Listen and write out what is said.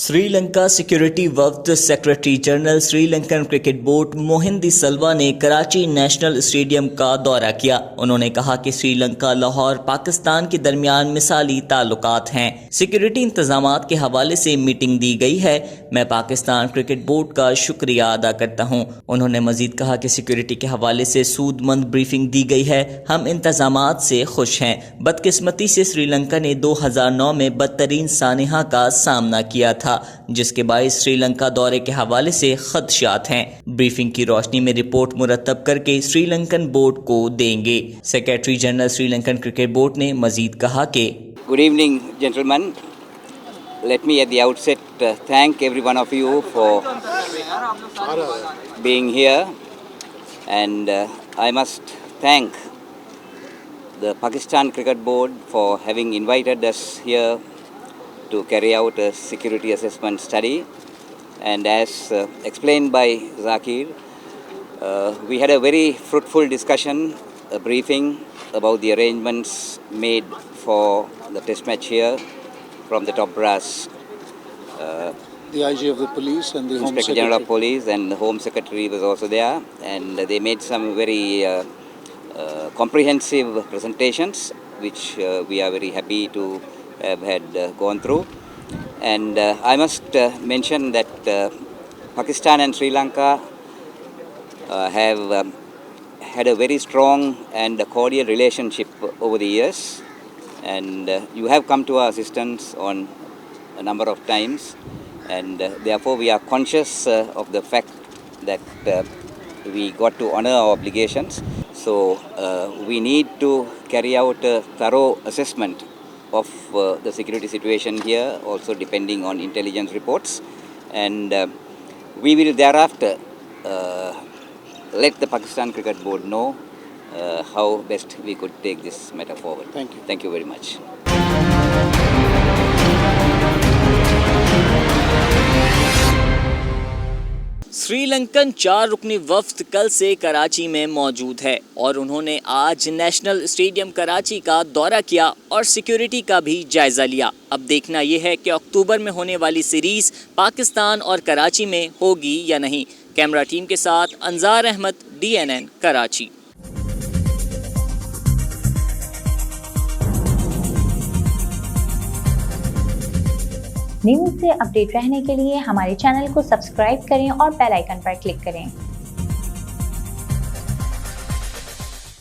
Sri Lanka security वफ्द secretary general Sri Lankan cricket board Mohan de Silva ने Karachi national stadium का दौरा किया। उन्होंने कहा कि श्रीलंका लाहौर पाकिस्तान के दरमियान मिसाली ताल्लुकात हैं। सिक्योरिटी इंतजामात के हवाले से मीटिंग दी गई है। मैं पाकिस्तान क्रिकेट बोर्ड का शुक्रिया अदा करता हूं। उन्होंने मजीद कहा कि सिक्योरिटी के हवाले से सूदमंद ब्रीफिंग दी गई है। हम इंतजामात से खुश हैं। बदकिस्मती से श्रीलंका ने 2009 में बदतरीन सानिहा का सामना किया था, जिसके बायस श्रीलंका दौरे के हवाले से खदशात हैं। ब्रीफिंग की रोशनी में रिपोर्ट मुरतब करके श्रीलंकन बोर्ड को देंगे। Secretary general Sri Lankan cricket board ने मजीद कहा कि Good evening, gentlemen. Let me at the outset thank every one of you for being here, and I must thank the Pakistan Cricket Board for having invited us here to carry out a security assessment study. And as explained by Zakir, we had a very fruitful discussion, a briefing about the arrangements made for the test match here from the top brass. The IG of the police and the Home Inspector Secretary. General of Police and the Home Secretary was also there, and they made some very comprehensive presentations, which we are very happy to have had gone through. And I must mention that Pakistan and Sri Lanka have had a very strong and cordial relationship over the years, and you have come to our assistance on a number of times, and therefore we are conscious of the fact that we got to honor our obligations. So we need to carry out a thorough assessment of the security situation here, also depending on intelligence reports, and we will thereafter let the Pakistan Cricket Board know how best we could take this matter forward. Thank you. Thank you very much. Sri Lankan 4 रुकनी वफ्द कल से कराची में मौजूद है और उन्होंने आज national stadium Karachi का दौरा किया और सिक्योरिटी का भी जायजा लिया। अब देखना यह है कि अक्टूबर में होने वाली सीरीज पाकिस्तान और कराची में होगी या नहीं। कैमरा टीम के साथ अंजार अहमद, DNN कराची। न्यूज़ से अपडेट रहने के लिए हमारे चैनल को सब्सक्राइब करें और बेल आइकन पर क्लिक करें।